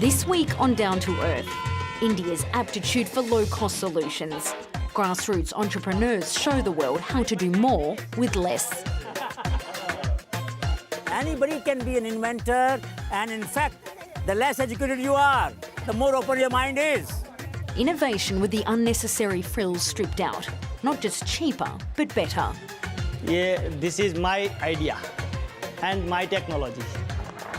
This week on Down to Earth, India's aptitude for low-cost solutions. Grassroots entrepreneurs show the world how to do more with less. Anybody can be an inventor, and in fact, the less educated you are, the more open your mind is. Innovation with the unnecessary frills stripped out. Not just cheaper, but better. Yeah, this is my idea and my technology.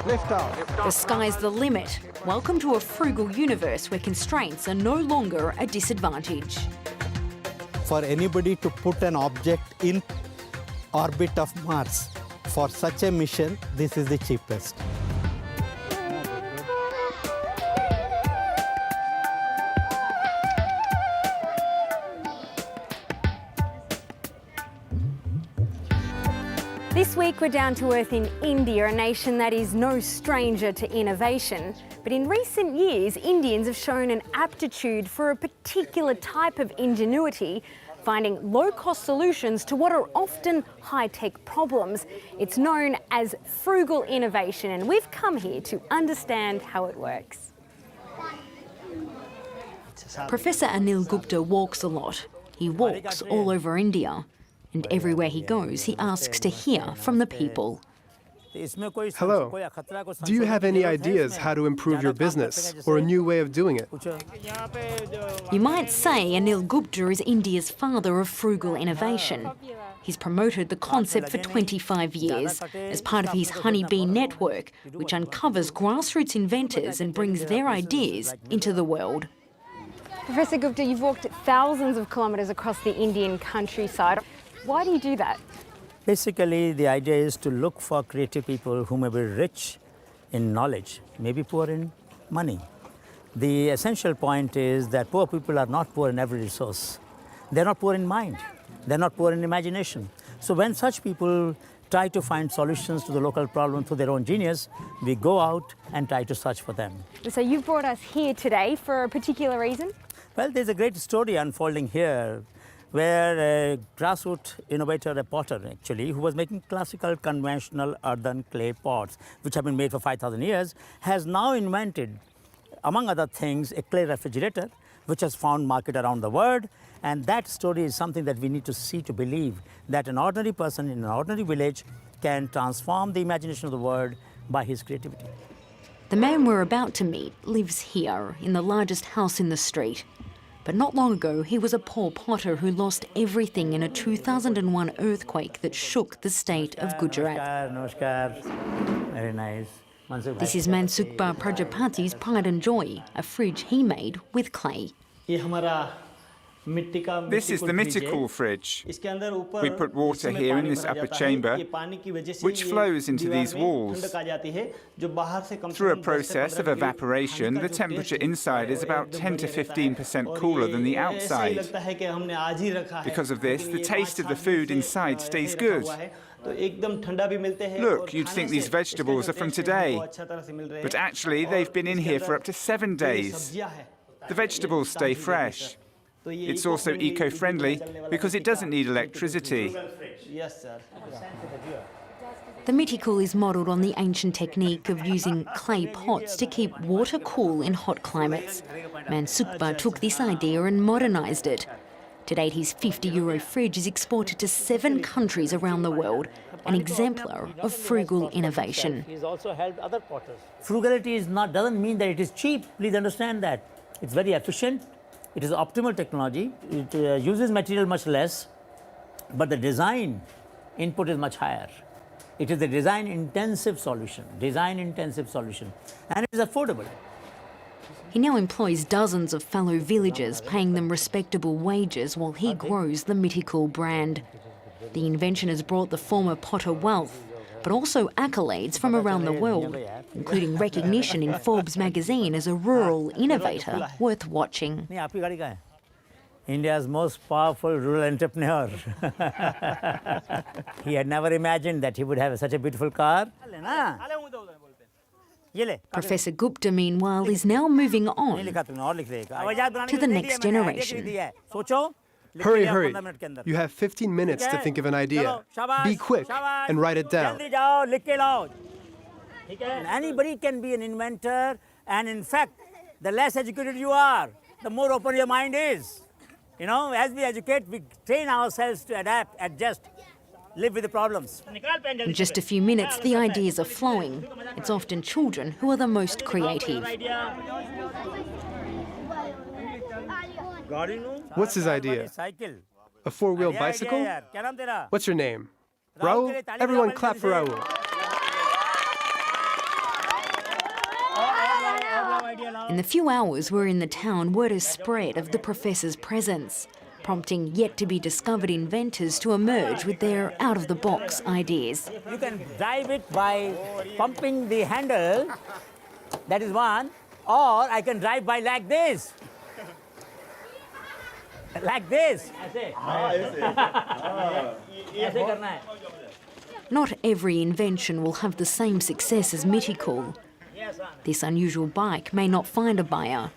Lift off. The sky's the limit. Welcome to a frugal universe where constraints are no longer a disadvantage. For anybody to put an object in orbit of Mars, for such a mission, this is the cheapest. This week we're down to earth in India, a nation that is no stranger to innovation. But in recent years, Indians have shown an aptitude for a particular type of ingenuity, finding low-cost solutions to what are often high-tech problems. It's known as frugal innovation, and we've come here to understand how it works. Professor Anil Gupta walks a lot. He walks all over India. And everywhere he goes, he asks to hear from the people. Hello. Do you have any ideas how to improve your business or a new way of doing it? You might say Anil Gupta is India's father of frugal innovation. He's promoted the concept for 25 years as part of his Honeybee network, which uncovers grassroots inventors and brings their ideas into the world. Professor Gupta, you've walked thousands of kilometres across the Indian countryside. Why do you do that? Basically, the idea is to look for creative people who may be rich in knowledge, maybe poor in money. The essential point is that poor people are not poor in every resource. They're not poor in mind. They're not poor in imagination. So when such people try to find solutions to the local problem through their own genius, we go out and try to search for them. So you've brought us here today for a particular reason? Well, there's a great story unfolding here, where a grassroots innovator, a potter actually, who was making classical conventional earthen clay pots, which have been made for 5,000 years, has now invented, among other things, a clay refrigerator, which has found market around the world. And that story is something that we need to see to believe that an ordinary person in an ordinary village can transform the imagination of the world by his creativity. The man we're about to meet lives here, in the largest house in the street. But not long ago, he was a poor potter who lost everything in a 2001 earthquake that shook the state of Gujarat. Namaskar. Very nice. This is Mansukh Prajapati's pride and joy, a fridge he made with clay. This is the mythical fridge. We put water here in this upper chamber, which flows into these walls. Through a process of evaporation, the temperature inside is about 10 to 15% cooler than the outside. Because of this, the taste of the food inside stays good. Look, you'd think these vegetables are from today, but actually they've been in here for up to 7 days. The vegetables stay fresh. It's also eco-friendly because it doesn't need electricity. The Mythical is modelled on the ancient technique of using clay pots to keep water cool in hot climates. Mansukh took this idea and modernised it. To date, his €50 fridge is exported to 7 countries around the world, an exemplar of frugal innovation. He's also helped other potters. Frugality doesn't mean that it is cheap. Please understand that. It's very efficient. It is optimal technology. It uses material much less, but the design input is much higher. It is a design-intensive solution, and it is affordable. He now employs dozens of fellow villagers, paying them respectable wages while he grows the Mythical brand. The invention has brought the former potter wealth, but also accolades from around the world, including recognition in Forbes magazine as a rural innovator worth watching. India's most powerful rural entrepreneur. He had never imagined that he would have such a beautiful car. Professor Gupta, meanwhile, is now moving on to the next generation. Hurry, hurry. You have 15 minutes to think of an idea. Be quick and write it down. Anybody can be an inventor, And in fact, the less educated you are, the more open your mind is. You know, as we educate, we train ourselves to adapt, adjust, live with the problems. In just a few minutes, the ideas are flowing. It's often children who are the most creative. What's his idea? A four-wheel bicycle? What's your name? Raul? Everyone clap for Raul. In the few hours we're in the town, word has spread of the professor's presence, prompting yet-to-be-discovered inventors to emerge with their out-of-the-box ideas. You can drive it by pumping the handle, that is one, or I can drive by like this. Like this. Not every invention will have the same success as Mythical. This unusual bike may not find a buyer,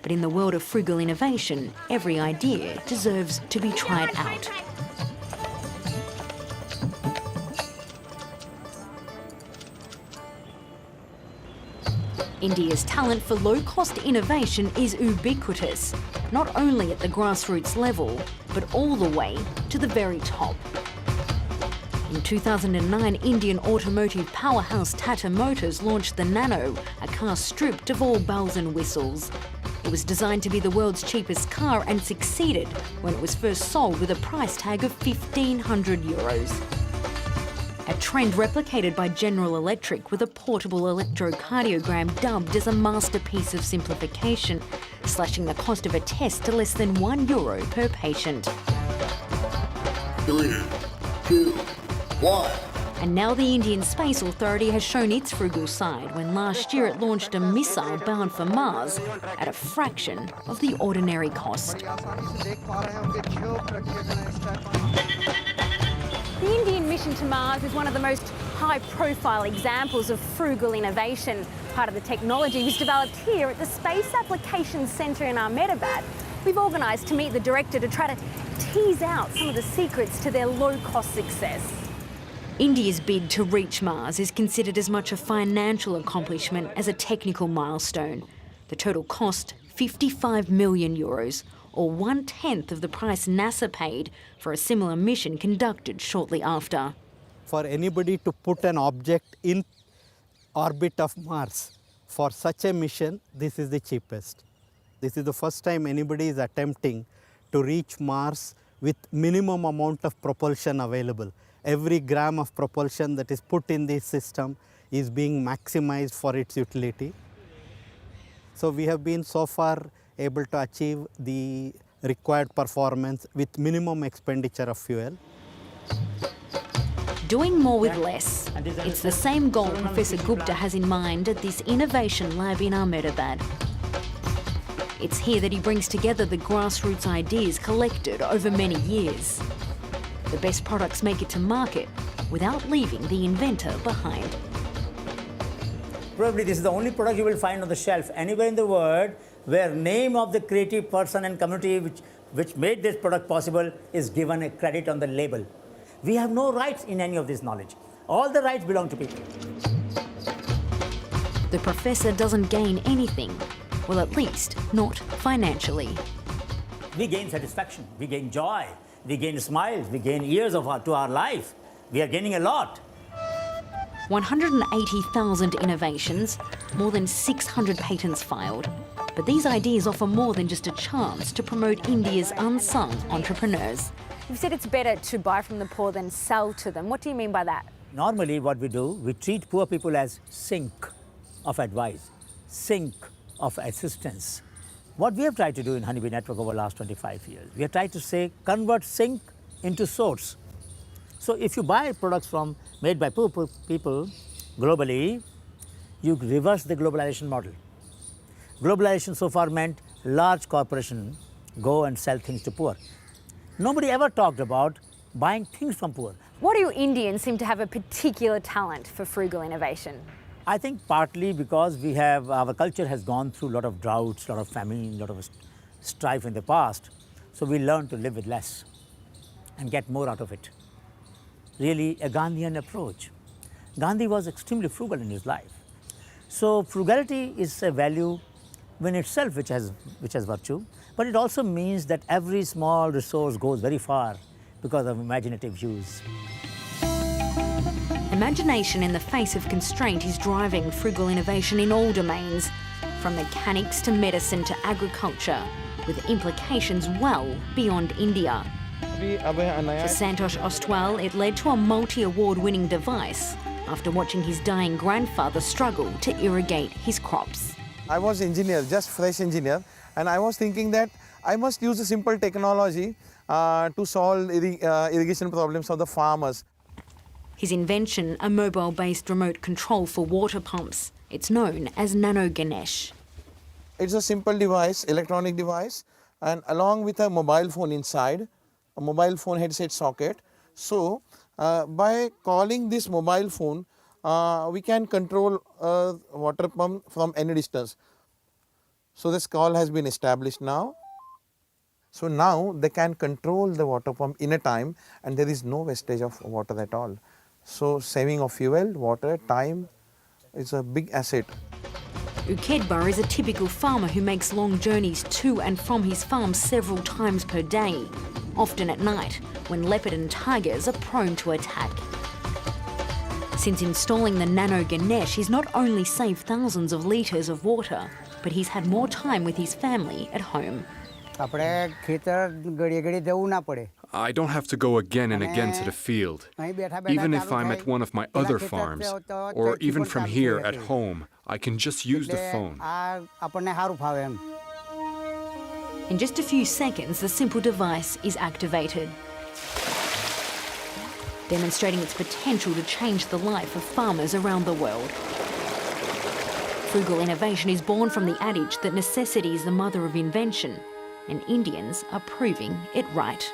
but in the world of frugal innovation, every idea deserves to be tried out. India's talent for low-cost innovation is ubiquitous, not only at the grassroots level, but all the way to the very top. In 2009, Indian automotive powerhouse Tata Motors launched the Nano, a car stripped of all bells and whistles. It was designed to be the world's cheapest car and succeeded when it was first sold with a price tag of €1,500. A trend replicated by General Electric with a portable electrocardiogram dubbed as a masterpiece of simplification, slashing the cost of a test to less than €1 per patient. 3, 2, 1. And now the Indian Space Authority has shown its frugal side when last year it launched a missile bound for Mars at a fraction of the ordinary cost. The Indian mission to Mars is one of the most high-profile examples of frugal innovation. Part of the technology was developed here at the Space Applications Centre in Ahmedabad. We've organised to meet the director to try to tease out some of the secrets to their low-cost success. India's bid to reach Mars is considered as much a financial accomplishment as a technical milestone. The total cost, €55 million, or 1/10 of the price NASA paid for a similar mission conducted shortly after. For anybody to put an object in orbit of Mars, for such a mission, this is the cheapest. This is the first time anybody is attempting to reach Mars with minimum amount of propulsion available. Every gram of propulsion that is put in this system is being maximized for its utility. So we have been so far able to achieve the required performance with minimum expenditure of fuel. Doing more with less. It's the same goal Professor Gupta has in mind at this innovation lab in Ahmedabad. It's here that he brings together the grassroots ideas collected over many years. The best products make it to market without leaving the inventor behind. Probably this is the only product you will find on the shelf anywhere in the world where name of the creative person and community which made this product possible is given a credit on the label. We have no rights in any of this knowledge. All the rights belong to people. The professor doesn't gain anything, well, at least not financially. We gain satisfaction, we gain joy, we gain smiles, we gain years to our life. We are gaining a lot. 180,000 innovations, more than 600 patents filed. But these ideas offer more than just a chance to promote India's unsung entrepreneurs. You've said it's better to buy from the poor than sell to them. What do you mean by that? Normally what we do, we treat poor people as sink of advice, sink of assistance. What we have tried to do in Honeybee Network over the last 25 years, we have tried to say convert sink into source. So if you buy products made by poor people globally, you reverse the globalization model. Globalization so far meant large corporations go and sell things to poor. Nobody ever talked about buying things from poor. Why do Indians seem to have a particular talent for frugal innovation? I think partly because our culture has gone through a lot of droughts, a lot of famine, a lot of strife in the past. So we learned to live with less and get more out of it. Really a Gandhian approach. Gandhi was extremely frugal in his life. So frugality is a value in itself which has virtue, but it also means that every small resource goes very far because of imaginative use. Imagination in the face of constraint is driving frugal innovation in all domains, from mechanics to medicine to agriculture, with implications well beyond India. For Santosh Ostwal, it led to a multi-award-winning device after watching his dying grandfather struggle to irrigate his crops. I was engineer, just fresh engineer, and I was thinking that I must use a simple technology to solve irrigation problems of the farmers. His invention, a mobile-based remote control for water pumps. It's known as Nano Ganesh. It's a simple device, electronic device, and along with a mobile phone inside, a mobile phone headset socket. So, by calling this mobile phone, we can control a water pump from any distance. So, this call has been established now. So, now they can control the water pump in a time, and there is no wastage of water at all. So, saving of fuel, water, time is a big asset. Ukedba is a typical farmer who makes long journeys to and from his farm several times per day, often at night when leopard and tigers are prone to attack. Since installing the Nano Ganesh, he's not only saved thousands of litres of water, but he's had more time with his family at home. I don't have to go again and again to the field. Even if I'm at one of my other farms, or even from here at home, I can just use the phone. In just a few seconds, the simple device is activated, demonstrating its potential to change the life of farmers around the world. Frugal innovation is born from the adage that necessity is the mother of invention, and Indians are proving it right.